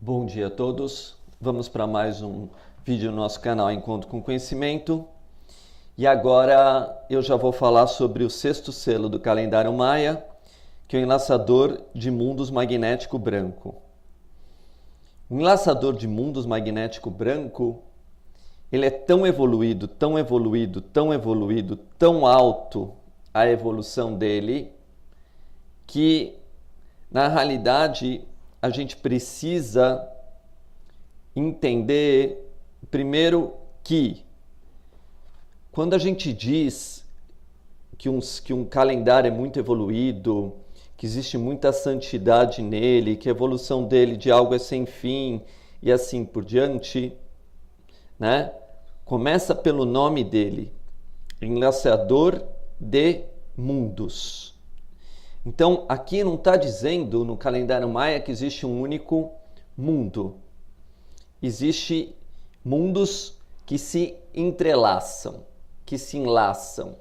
Bom dia a todos. Vamos para mais um vídeo no nosso canal Encontro com Conhecimento. E agora eu já vou falar sobre o sexto selo do calendário Maia, que é o enlaçador de mundos magnético branco. O enlaçador de mundos magnético branco, ele é tão evoluído, tão evoluído, tão evoluído, tão alto a evolução dele, que na realidade a gente precisa entender primeiro que quando a gente diz que um calendário é muito evoluído, que existe muita santidade nele, que a evolução dele de algo é sem fim e assim por diante, né? Começa pelo nome dele, enlaçador de mundos. Então, aqui não está dizendo no calendário Maia que existe um único mundo. Existem mundos que se entrelaçam, que se enlaçam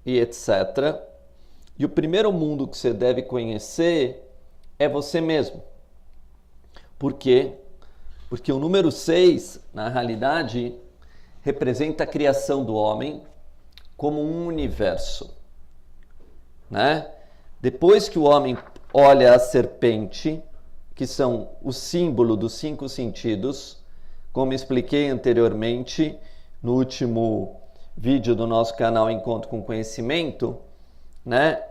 e etc. E o primeiro mundo que você deve conhecer é você mesmo. Por quê? Porque o número 6, na realidade, representa a criação do homem como um universo, né? Depois que o homem olha a serpente, que são o símbolo dos 5 sentidos, como expliquei anteriormente no último vídeo do nosso canal Encontro com Conhecimento, né?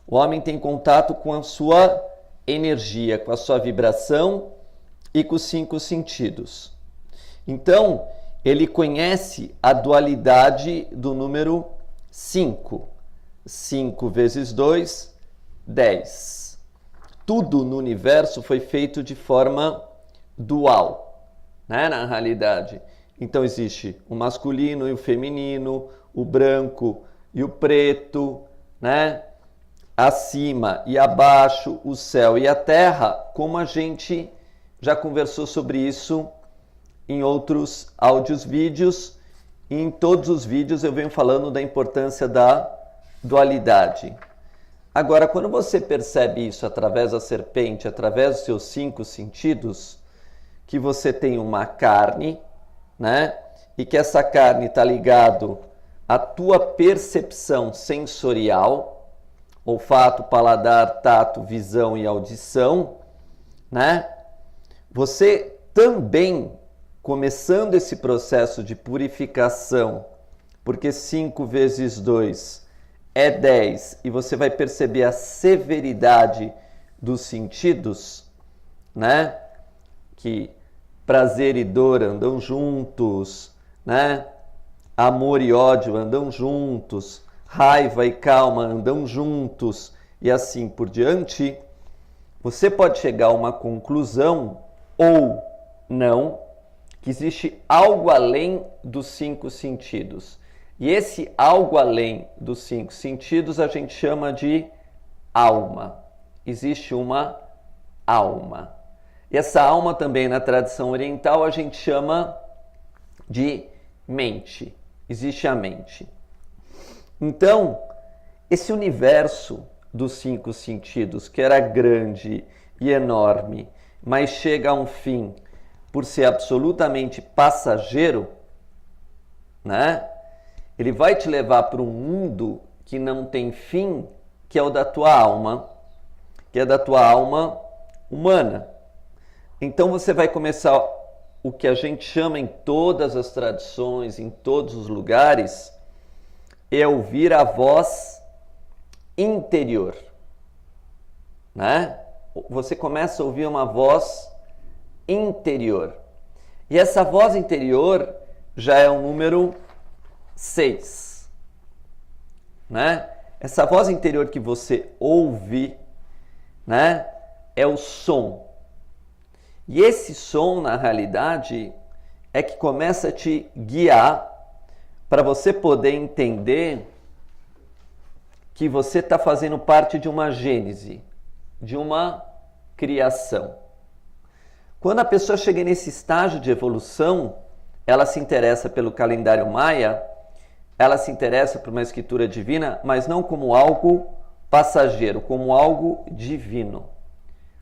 O homem tem contato com a sua energia, com a sua vibração e com os 5 sentidos. Então, ele conhece a dualidade do número 5. 5 vezes 2, 10. Tudo no universo foi feito de forma dual, né? Na realidade. Então existe o masculino e o feminino, o branco e o preto, né? Acima e abaixo, o céu e a terra, como a gente já conversou sobre isso em outros áudios, vídeos, e em todos os vídeos eu venho falando da importância da dualidade. Agora, quando você percebe isso através da serpente, através dos seus 5 sentidos, que você tem uma carne, né? E que essa carne está ligado à tua percepção sensorial, olfato, paladar, tato, visão e audição, né? Você também, começando esse processo de purificação, porque 5 vezes 2 é 10, e você vai perceber a severidade dos sentidos, né? Que prazer e dor andam juntos, né? Amor e ódio andam juntos, raiva e calma andam juntos, e assim por diante. Você pode chegar a uma conclusão, ou não, que existe algo além dos 5 sentidos. E esse algo além dos 5 sentidos a gente chama de alma. Existe uma alma. E essa alma também na tradição oriental a gente chama de mente. Existe a mente. Então, esse universo dos 5 sentidos, que era grande e enorme, mas chega a um fim por ser absolutamente passageiro, né? Ele vai te levar para um mundo que não tem fim, que é o da tua alma, que é da tua alma humana. Então você vai começar o que a gente chama em todas as tradições, em todos os lugares, é ouvir a voz interior, né? Você começa a ouvir uma voz interior. E essa voz interior já é o número 6, né? Essa voz interior que você ouve, né, é o som. E esse som, na realidade, é que começa a te guiar para você poder entender que você está fazendo parte de uma gênese, de uma criação. Quando a pessoa chega nesse estágio de evolução, ela se interessa pelo calendário Maia, ela se interessa por uma escritura divina, mas não como algo passageiro, como algo divino,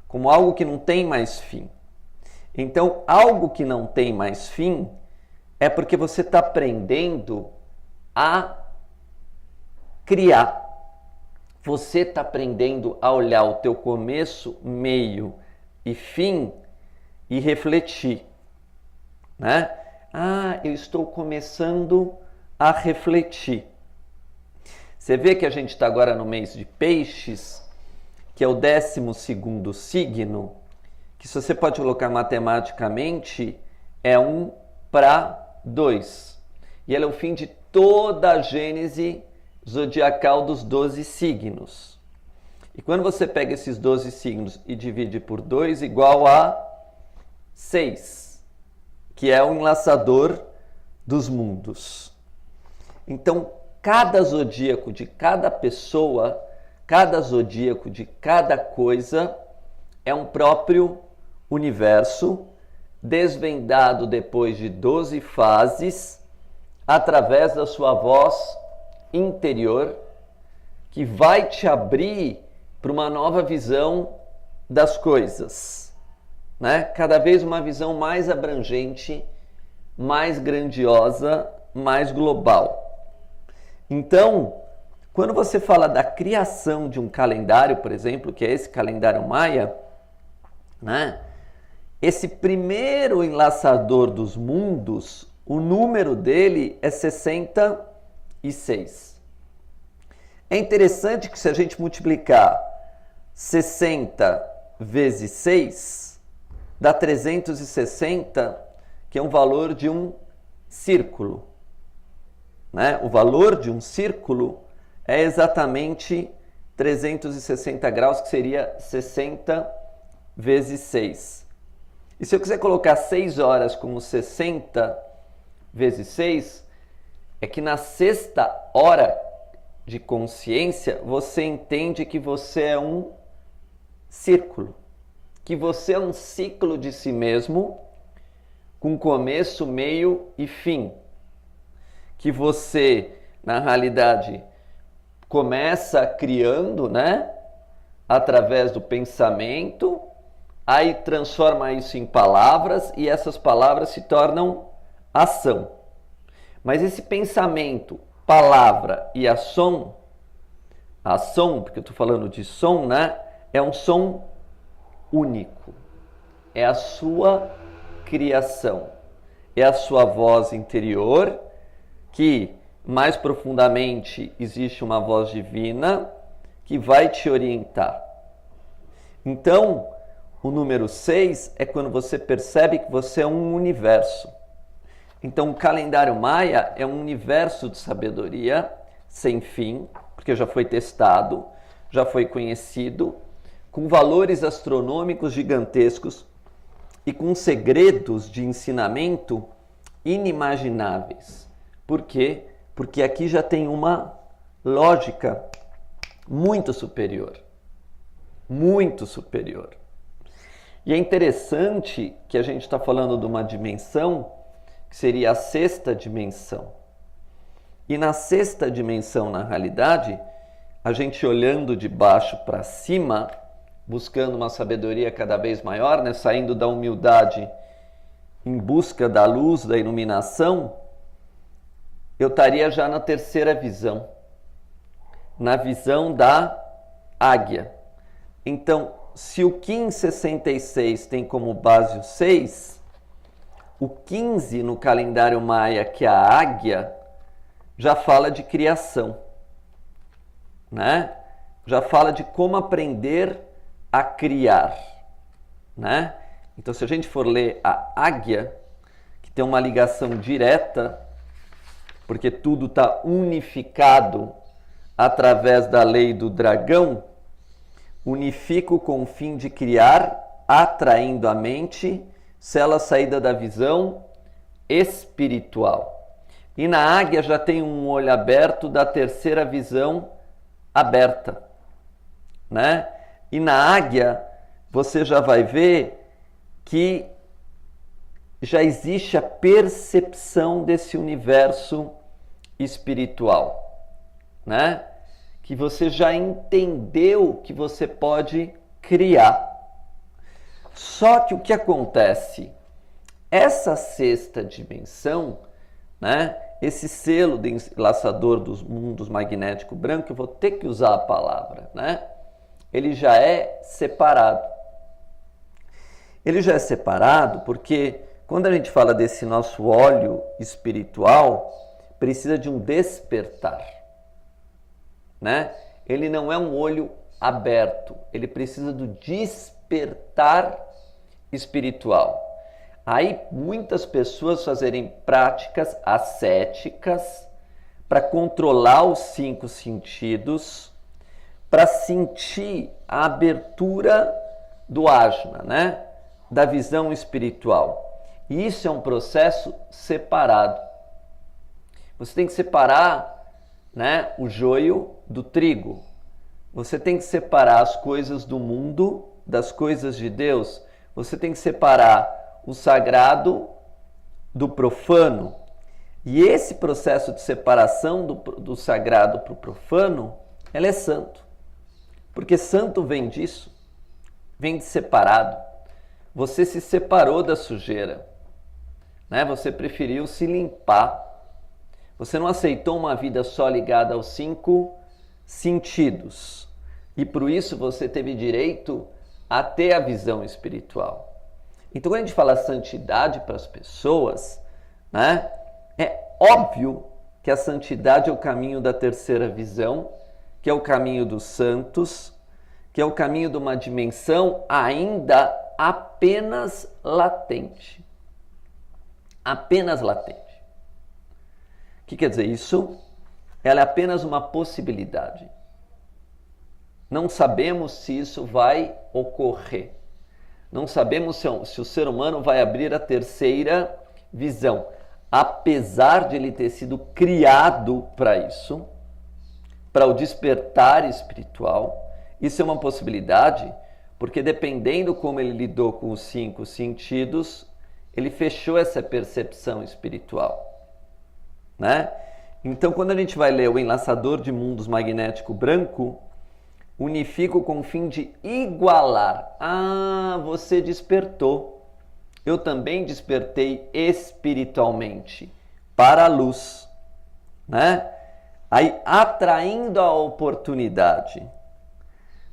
como algo que não tem mais fim. Então, algo que não tem mais fim é porque você está aprendendo a criar. Você está aprendendo a olhar o teu começo, meio e fim e refletir, né? Ah, eu estou começando a refletir. Você vê que a gente está agora no mês de Peixes, que é o 12º signo, que se você pode colocar matematicamente, é 1 para 2. E ele é o fim de toda a gênese zodiacal dos 12 signos. E quando você pega esses 12 signos e divide por 2, igual a 6, que é o enlaçador dos mundos. Então, cada zodíaco de cada pessoa, cada zodíaco de cada coisa é um próprio universo, desvendado depois de 12 fases, através da sua voz interior, que vai te abrir para uma nova visão das coisas, né? Cada vez uma visão mais abrangente, mais grandiosa, mais global. Então, quando você fala da criação de um calendário, por exemplo, que é esse calendário maia, né? Esse primeiro enlaçador dos mundos, o número dele é 66. É interessante que se a gente multiplicar 60 vezes 6, dá 360, que é um valor de um círculo, né? O valor de um círculo é exatamente 360 graus, que seria 60 vezes 6. E se eu quiser colocar 6 horas como 60 vezes 6, é que na sexta hora de consciência, você entende que você é um círculo, que você é um ciclo de si mesmo, com começo, meio e fim. Que você, na realidade, começa criando, né? Através do pensamento, aí transforma isso em palavras e essas palavras se tornam ação. Mas esse pensamento, palavra e ação, porque eu estou falando de som, né? É um som único. É a sua criação. É a sua voz interior, que mais profundamente existe uma voz divina que vai te orientar. Então, o número 6 é quando você percebe que você é um universo. Então, o calendário maia é um universo de sabedoria sem fim, porque já foi testado, já foi conhecido, com valores astronômicos gigantescos e com segredos de ensinamento inimagináveis. Por quê? Porque aqui já tem uma lógica muito superior. Muito superior. E é interessante que a gente está falando de uma dimensão que seria a sexta dimensão. E na sexta dimensão, na realidade, a gente olhando de baixo para cima, buscando uma sabedoria cada vez maior, né? Saindo da humildade em busca da luz, da iluminação, eu estaria já na terceira visão, na visão da águia. Então, se o Kim 66 tem como base o 6, o 15 no calendário maia, que é a águia, já fala de criação, né? Já fala de como aprender a criar, né? Então, se a gente for ler a águia, que tem uma ligação direta, porque tudo está unificado através da lei do dragão, unifico com o fim de criar, atraindo a mente, célula saída da visão espiritual. E na águia já tem um olho aberto da terceira visão aberta, né? E na águia você já vai ver que já existe a percepção desse universo espiritual, né? Que você já entendeu que você pode criar. Só que o que acontece? Essa sexta dimensão, né? Esse selo de enlaçador dos mundos magnético branco, eu vou ter que usar a palavra, né? Ele já é separado. Ele já é separado porque quando a gente fala desse nosso óleo espiritual, precisa de um despertar, né? Ele não é um olho aberto, ele precisa do despertar espiritual. Aí muitas pessoas fazerem práticas ascéticas para controlar os 5 sentidos, para sentir a abertura do ajna, né? Da visão espiritual. E isso é um processo separado. Você tem que separar, né, o joio do trigo. Você tem que separar as coisas do mundo das coisas de Deus. Você tem que separar o sagrado do profano. E esse processo de separação do sagrado para o profano, ela é santo. Porque santo vem disso, vem de separado. Você se separou da sujeira, né? Você preferiu se limpar. Você não aceitou uma vida só ligada aos 5 sentidos. E por isso você teve direito a ter a visão espiritual. Então, quando a gente fala santidade para as pessoas, né, é óbvio que a santidade é o caminho da terceira visão, que é o caminho dos santos, que é o caminho de uma dimensão ainda apenas latente. Apenas latente. O que quer dizer isso? Ela é apenas uma possibilidade. Não sabemos se isso vai ocorrer. Não sabemos se o ser humano vai abrir a terceira visão. Apesar de ele ter sido criado para isso, para o despertar espiritual, isso é uma possibilidade, porque dependendo como ele lidou com os 5 sentidos, ele fechou essa percepção espiritual, né? Então, quando a gente vai ler o Enlaçador de Mundos Magnético Branco, unifico com o fim de igualar. Ah, você despertou. Eu também despertei espiritualmente para a luz, né? Aí, atraindo a oportunidade.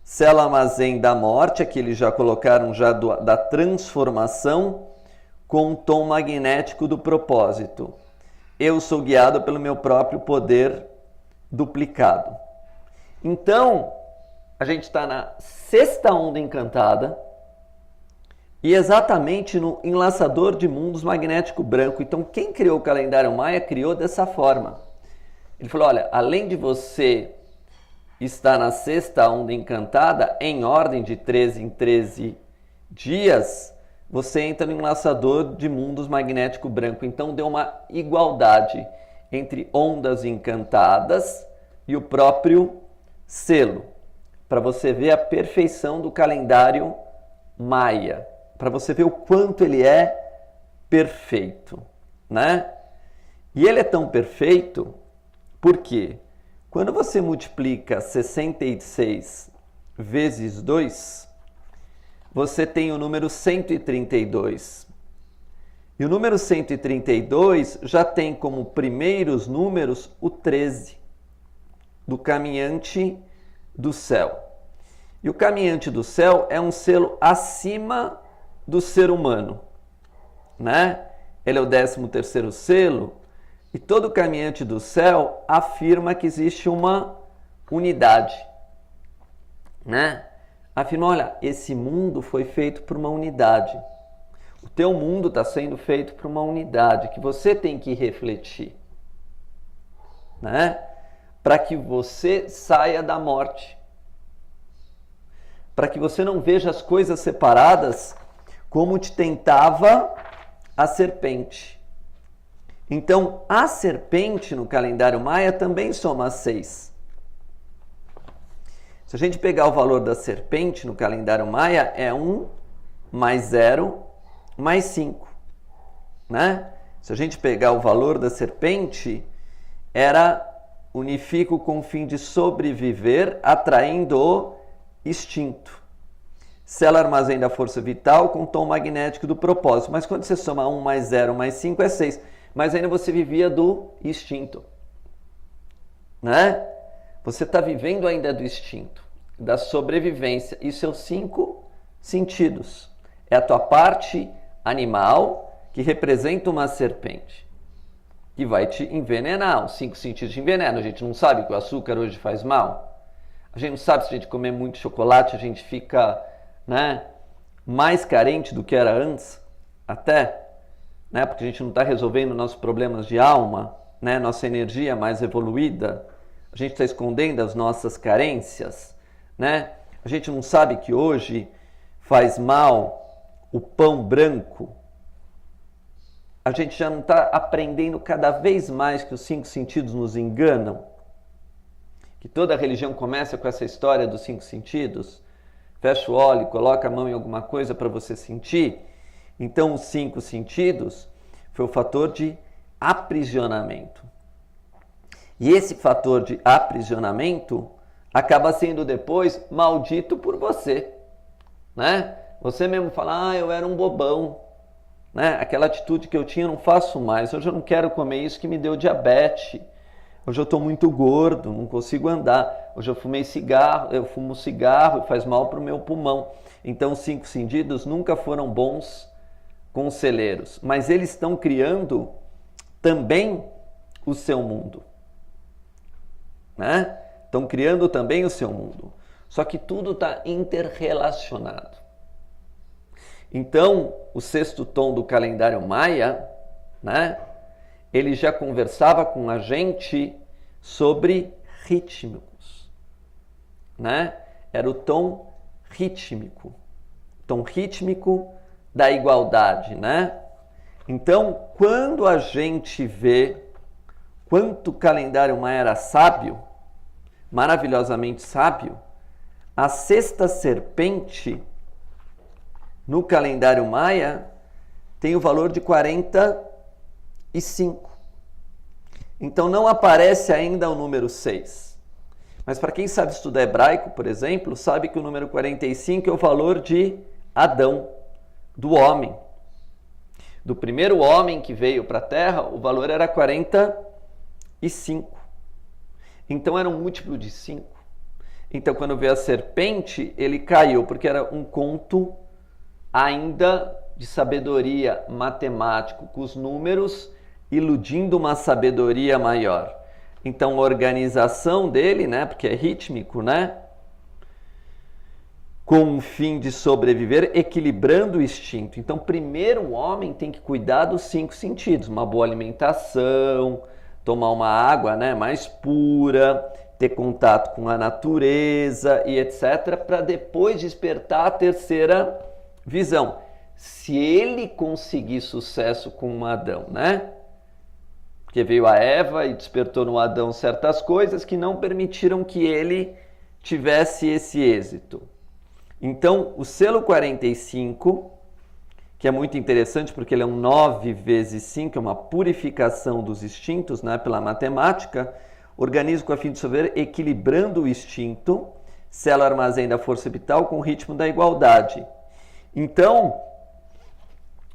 Célula armazém da morte, aqui eles já colocaram já da transformação com o tom magnético do propósito. Eu sou guiado pelo meu próprio poder duplicado. Então, a gente está na sexta onda encantada e exatamente no enlaçador de mundos magnético branco. Então, quem criou o calendário maia criou dessa forma. Ele falou, olha, além de você estar na sexta onda encantada, em ordem de 13 em 13 dias, você entra no enlaçador de mundos magnético branco. Então, deu uma igualdade entre ondas encantadas e o próprio selo, para você ver a perfeição do calendário maia, para você ver o quanto ele é perfeito, né? E ele é tão perfeito porque quando você multiplica 66 vezes 2, você tem o número 132. E o número 132 já tem como primeiros números o 13, do caminhante do céu. E o caminhante do céu é um selo acima do ser humano, né? Ele é o 13º selo, e todo caminhante do céu afirma que existe uma unidade, né? Afirma, olha, esse mundo foi feito por uma unidade. O teu mundo está sendo feito por uma unidade que você tem que refletir, né? Para que você saia da morte. Para que você não veja as coisas separadas como te tentava a serpente. Então, a serpente no calendário maia também soma 6. Se a gente pegar o valor da serpente no calendário maia, é 1 mais 0 mais 5, né? Se a gente pegar o valor da serpente, era unifico com o fim de sobreviver, atraindo o instinto. célula armazena a força vital com o tom magnético do propósito. Mas quando você soma 1 mais 0 mais 5 é 6. Mas ainda você vivia do instinto. Né? Você está vivendo ainda do instinto, da sobrevivência. E seus 5 sentidos. É a tua parte animal que representa uma serpente. Que vai te envenenar. Os 5 sentidos te envenenam. A gente não sabe que o açúcar hoje faz mal. A gente não sabe se a gente comer muito chocolate, a gente fica, né, mais carente do que era antes. Até, né, porque a gente não está resolvendo nossos problemas de alma, né, nossa energia mais evoluída. A gente está escondendo as nossas carências. Né? A gente não sabe que hoje faz mal o pão branco. A gente já não está aprendendo cada vez mais que os 5 sentidos nos enganam? Que toda religião começa com essa história dos 5 sentidos? Fecha o olho, coloca a mão em alguma coisa para você sentir. Então, os 5 sentidos foi o fator de aprisionamento. E esse fator de aprisionamento acaba sendo depois maldito por você. Né? Você mesmo fala, eu era um bobão. Né? Aquela atitude que eu tinha eu não faço mais. Hoje eu não quero comer isso que me deu diabetes. Hoje eu estou muito gordo, não consigo andar. Hoje eu fumo cigarro e faz mal para o meu pulmão. Então os 5 sentidos nunca foram bons conselheiros. Mas eles estão criando também o seu mundo. Né? Estão criando também o seu mundo. Só que tudo está interrelacionado. Então, o 6º tom do calendário maia, né, ele já conversava com a gente sobre rítmicos. Né? Era o tom rítmico. Tom rítmico da igualdade. Né? Então, quando a gente vê quanto o calendário maia era sábio, maravilhosamente sábio, a 6ª serpente no calendário maia tem o valor de 45. Então não aparece ainda o número 6. Mas para quem sabe estudar hebraico, por exemplo, sabe que o número 45 é o valor de Adão, do homem. Do primeiro homem que veio para a Terra, o valor era 45. Então era um múltiplo de 5. Então quando veio a serpente, ele caiu, porque era um conto ainda de sabedoria matemático, com os números iludindo uma sabedoria maior. Então a organização dele, né, porque é rítmico, né, com o fim de sobreviver, equilibrando o instinto. Então primeiro o homem tem que cuidar dos 5 sentidos, uma boa alimentação, tomar uma água, né, mais pura, ter contato com a natureza e etc, para depois despertar a 3ª visão. Se ele conseguir sucesso com Adão, né? Porque veio a Eva e despertou no Adão certas coisas que não permitiram que ele tivesse esse êxito. Então, o selo 45, que é muito interessante porque ele é um 9 vezes 5, é uma purificação dos instintos, né, pela matemática, organiza com a fim de sobreviver, equilibrando o instinto, célula armazena a força vital com o ritmo da igualdade. Então,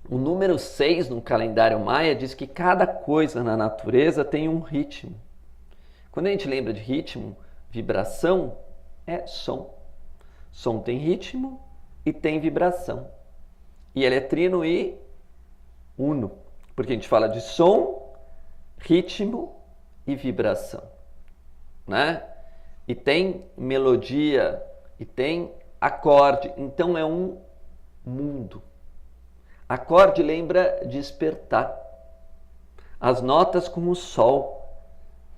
o número 6 no calendário maia diz que cada coisa na natureza tem um ritmo. Quando a gente lembra de ritmo, vibração é som. Som tem ritmo e tem vibração. E ele é trino e uno, porque a gente fala de som, ritmo e vibração. Né? E tem melodia, e tem acorde. Então é um mundo. Acorde lembra despertar. As notas como o sol,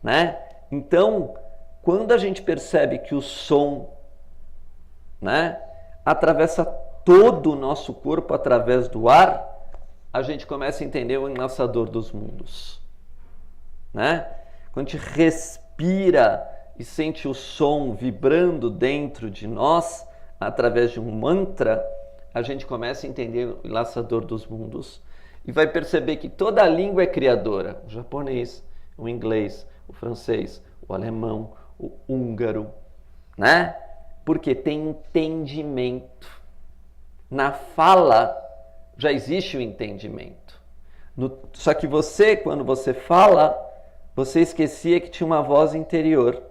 né? Então, quando a gente percebe que o som, né, atravessa todo o nosso corpo através do ar, a gente começa a entender o enlaçador dos mundos, né? Quando a gente respira e sente o som vibrando dentro de nós através de um mantra, a gente começa a entender o enlaçador dos mundos e vai perceber que toda a língua é criadora. O japonês, o inglês, o francês, o alemão, o húngaro, né? Porque tem entendimento. Na fala já existe o entendimento. Só que você, quando você fala, você esquecia que tinha uma voz interior,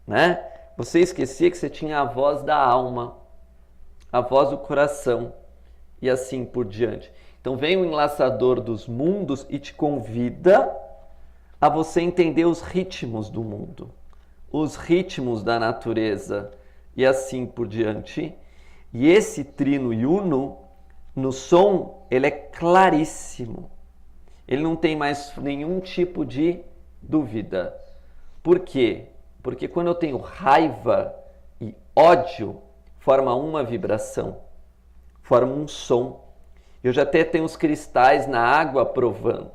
né? Você esquecia que você tinha a voz da alma, a voz do coração e assim por diante. Então vem o enlaçador dos mundos e te convida a você entender os ritmos do mundo, os ritmos da natureza e assim por diante. E esse trino e uno, no som, ele é claríssimo. Ele não tem mais nenhum tipo de dúvida. Por quê? Porque quando eu tenho raiva e ódio, forma uma vibração, forma um som. Eu já até tenho os cristais na água provando,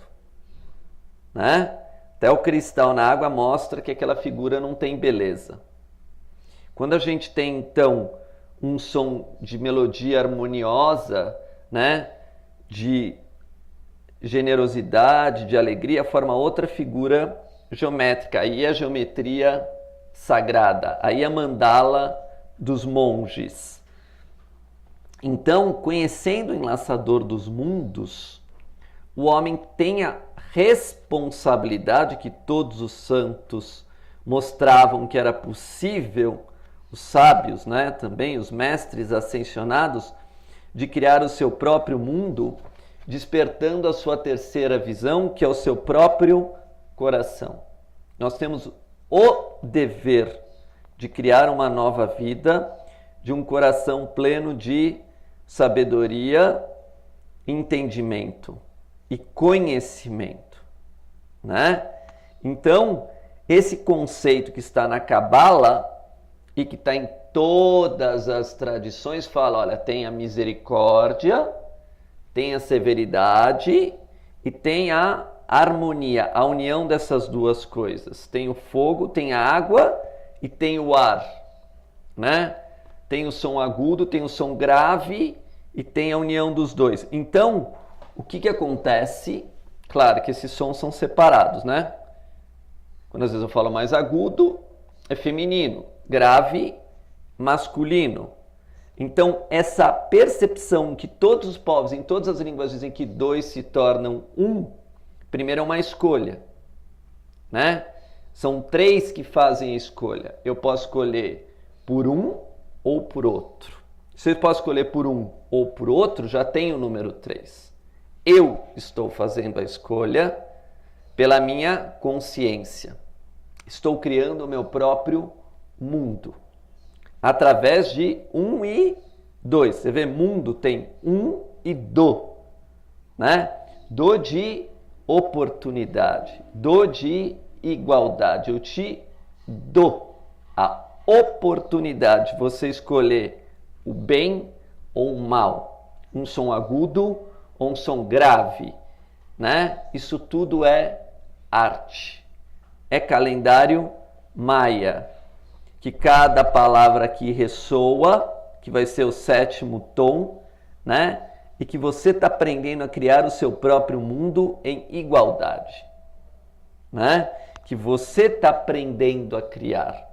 né? Até o cristal na água mostra que aquela figura não tem beleza. Quando a gente tem, então, um som de melodia harmoniosa, né? De generosidade, de alegria, forma outra figura geométrica. Aí é a geometria sagrada, aí é a mandala dos monges. Então, conhecendo o enlaçador dos mundos, o homem tem a responsabilidade que todos os santos mostravam que era possível, os sábios, né, também os mestres ascensionados, de criar o seu próprio mundo, despertando a sua terceira visão, que é o seu próprio coração. Nós temos o dever de criar uma nova vida, de um coração pleno de sabedoria, entendimento e conhecimento, né? Então, esse conceito que está na Cabala e que está em todas as tradições fala, olha, tem a misericórdia, tem a severidade e tem a harmonia, a união dessas duas coisas. Tem o fogo, tem a água e tem o ar, né? Tem o som agudo, tem o som grave e tem a união dos dois. Então, o que acontece? Claro que esses sons são separados, né? Quando às vezes eu falo mais agudo, é feminino, grave, masculino. Então, essa percepção que todos os povos, em todas as línguas, dizem que dois se tornam um, primeiro é uma escolha, né? São três que fazem a escolha. Eu posso escolher por um ou por outro. Se eu posso escolher por um ou por outro, já tem o número 3. Eu estou fazendo a escolha pela minha consciência. Estou criando o meu próprio mundo. Através de 1 e 2. Você vê, mundo tem 1 e do, né? Do de oportunidade, do de igualdade. Eu te dou a oportunidade de você escolher o bem ou o mal, um som agudo ou um som grave, né? Isso tudo é arte, é calendário maia, que cada palavra aqui ressoa, que vai ser o 7º tom, né? E que você está aprendendo a criar o seu próprio mundo em igualdade, né? Que você está aprendendo a criar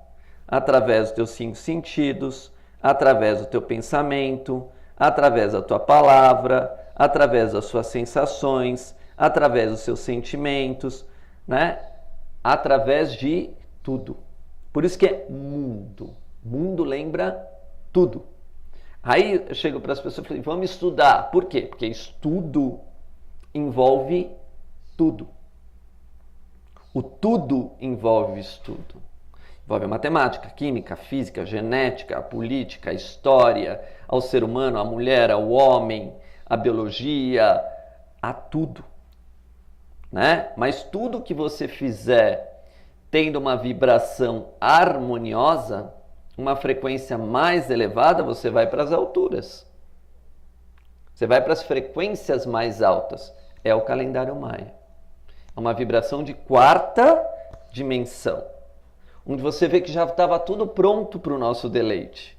através dos teus 5 sentidos, através do teu pensamento, através da tua palavra, através das suas sensações, através dos seus sentimentos, né? Através de tudo. Por isso que é mundo. Mundo lembra tudo. Aí eu chego para as pessoas e falo, vamos estudar. Por quê? Porque estudo envolve tudo. O tudo envolve estudo. Envolve a matemática, a química, a física, a genética, a política, a história, ao ser humano, à mulher, ao homem, a biologia, a tudo, né? Mas tudo que você fizer tendo uma vibração harmoniosa, uma frequência mais elevada, você vai para as alturas. Você vai para as frequências mais altas. É o calendário maia. É uma vibração de 4ª dimensão, onde você vê que já estava tudo pronto para o nosso deleite.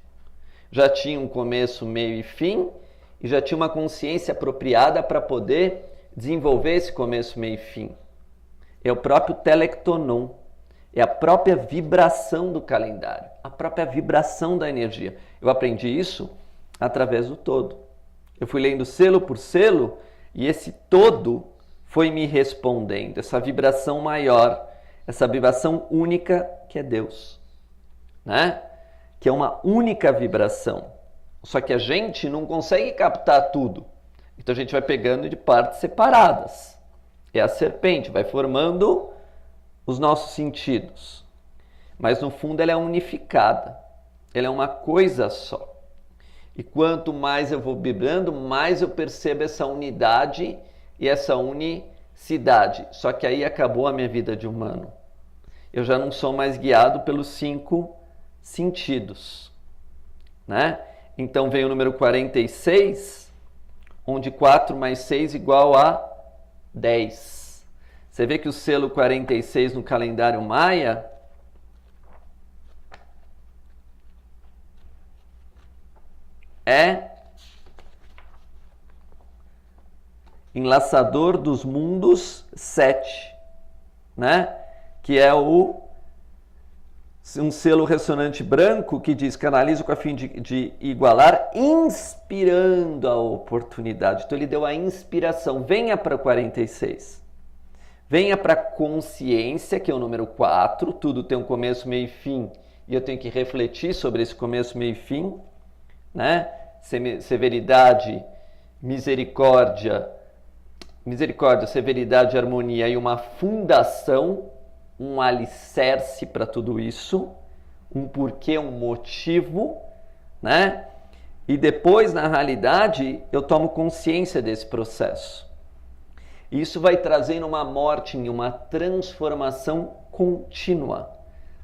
Já tinha um começo, meio e fim, e já tinha uma consciência apropriada para poder desenvolver esse começo, meio e fim. É o próprio telectonon, é a própria vibração do calendário, a própria vibração da energia. Eu aprendi isso através do todo. Eu fui lendo selo por selo e esse todo foi me respondendo, essa vibração maior, essa vibração única que é Deus, né? Que é uma única vibração. Só que a gente não consegue captar tudo. Então a gente vai pegando de partes separadas. É a serpente, vai formando os nossos sentidos. Mas no fundo ela é unificada. Ela é uma coisa só. E quanto mais eu vou vibrando, mais eu percebo essa unidade e essa unicidade. Só que aí acabou a minha vida de humano. Eu já não sou mais guiado pelos 5 sentidos, né? Então vem o número 46, onde 4 mais 6 igual a 10. Você vê que o selo 46 no calendário maia é enlaçador dos mundos 7, né? Que é um selo ressonante branco que diz: canalizo com a fim de igualar, inspirando a oportunidade. Então ele deu a inspiração. Venha para 46. Venha para a consciência, que é o número 4. Tudo tem um começo, meio e fim. E eu tenho que refletir sobre esse começo, meio e fim, né? Severidade, misericórdia, severidade, harmonia e uma fundação, um alicerce para tudo isso, um porquê, um motivo, né? E depois, na realidade, eu tomo consciência desse processo. Isso vai trazendo uma morte e uma transformação contínua.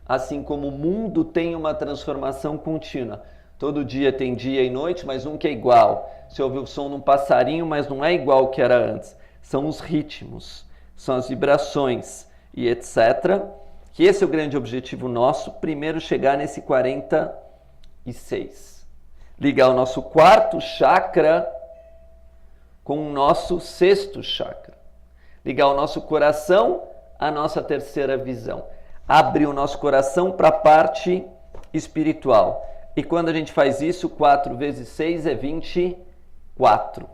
Assim como o mundo tem uma transformação contínua. Todo dia tem dia e noite, mas nunca é igual. Você ouve o som de um passarinho, mas não é igual ao que era antes. São os ritmos, são as vibrações e etc. Que esse é o grande objetivo nosso. Primeiro chegar nesse 46. Ligar o nosso 4º chakra com o nosso 6º chakra. Ligar o nosso coração à nossa 3ª visão. Abrir o nosso coração para a parte espiritual. E quando a gente faz isso, 4 vezes 6 é 24.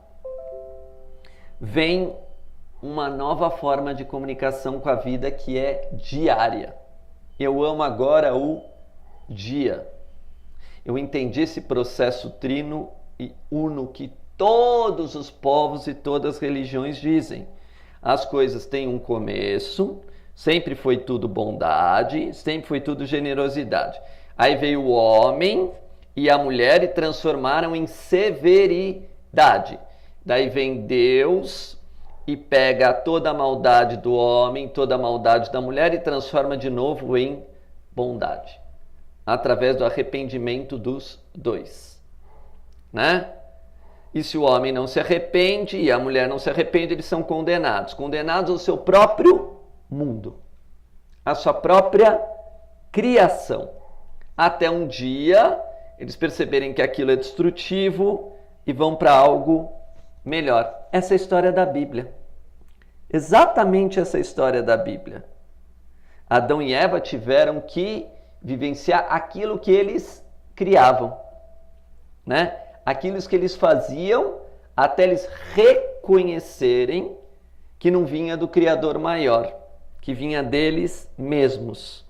Vem uma nova forma de comunicação com a vida que é diária. Eu amo agora o dia. Eu entendi esse processo trino e uno que todos os povos e todas as religiões dizem. As coisas têm um começo, sempre foi tudo bondade, sempre foi tudo generosidade. Aí veio o homem e a mulher e transformaram em severidade. Daí vem Deus e pega toda a maldade do homem, toda a maldade da mulher e transforma de novo em bondade. Através do arrependimento dos dois, né? E se o homem não se arrepende e a mulher não se arrepende, eles são condenados. Condenados ao seu próprio mundo, à sua própria criação. Até um dia eles perceberem que aquilo é destrutivo e vão para algo melhor. Essa é a história da Bíblia. Exatamente essa história da Bíblia. Adão e Eva tiveram que vivenciar aquilo que eles criavam, né? Aquilo que eles faziam até eles reconhecerem que não vinha do Criador maior, que vinha deles mesmos,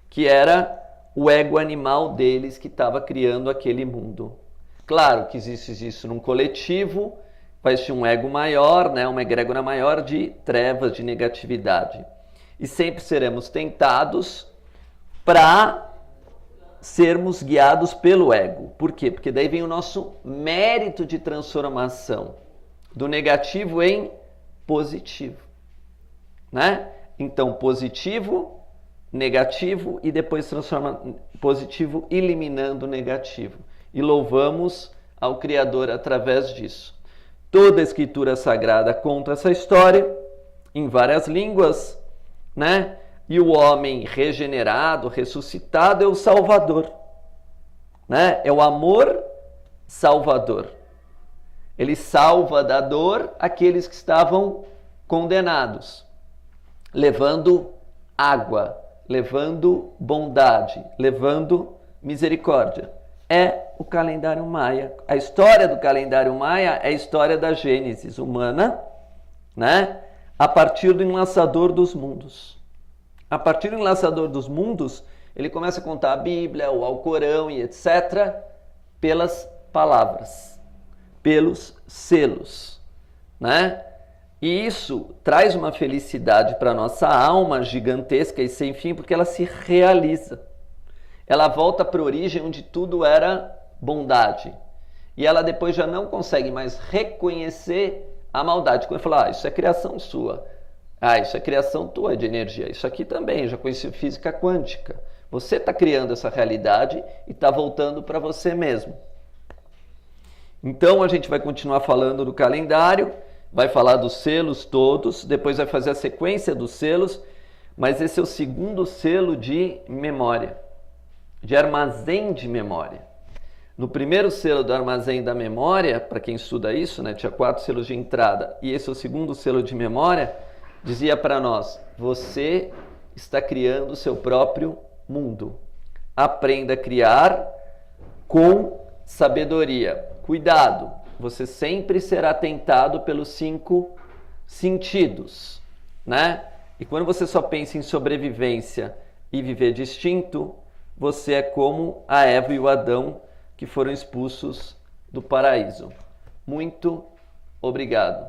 que era o ego animal deles que estava criando aquele mundo. Claro que existe isso num coletivo, vai existir um ego maior, né? Uma egrégora maior de trevas, de negatividade. E sempre seremos tentados para sermos guiados pelo ego. Por quê? Porque daí vem o nosso mérito de transformação do negativo em positivo, né? Então, positivo, negativo e depois transforma positivo eliminando o negativo. E louvamos ao Criador através disso. Toda a Escritura Sagrada conta essa história em várias línguas, né? E o homem regenerado, ressuscitado é o Salvador, né? É o amor salvador. Ele salva da dor aqueles que estavam condenados, levando água, levando bondade, levando misericórdia. é o calendário maia. A história do calendário maia é a história da Gênesis humana, né? A partir do enlaçador dos mundos. A partir do enlaçador dos mundos, ele começa a contar a Bíblia, o Alcorão e etc. pelas palavras, pelos selos, né? E isso traz uma felicidade para a nossa alma gigantesca e sem fim, porque ela se realiza. Ela volta para a origem onde tudo era bondade. E ela depois já não consegue mais reconhecer a maldade. Quando fala, isso é criação sua. Isso é criação tua de energia. Isso aqui também, eu já conheci física quântica. Você está criando essa realidade e está voltando para você mesmo. Então a gente vai continuar falando do calendário, vai falar dos selos todos, depois vai fazer a sequência dos selos, mas esse é o segundo selo de memória, de armazém de memória. No primeiro selo do armazém da memória, para quem estuda isso, né, tinha 4 selos de entrada, e esse é o segundo selo de memória, dizia para nós, você está criando o seu próprio mundo. Aprenda a criar com sabedoria. Cuidado, você sempre será tentado pelos 5 sentidos, né? E quando você só pensa em sobrevivência e viver distinto, você é como a Eva e o Adão que foram expulsos do paraíso. Muito obrigado.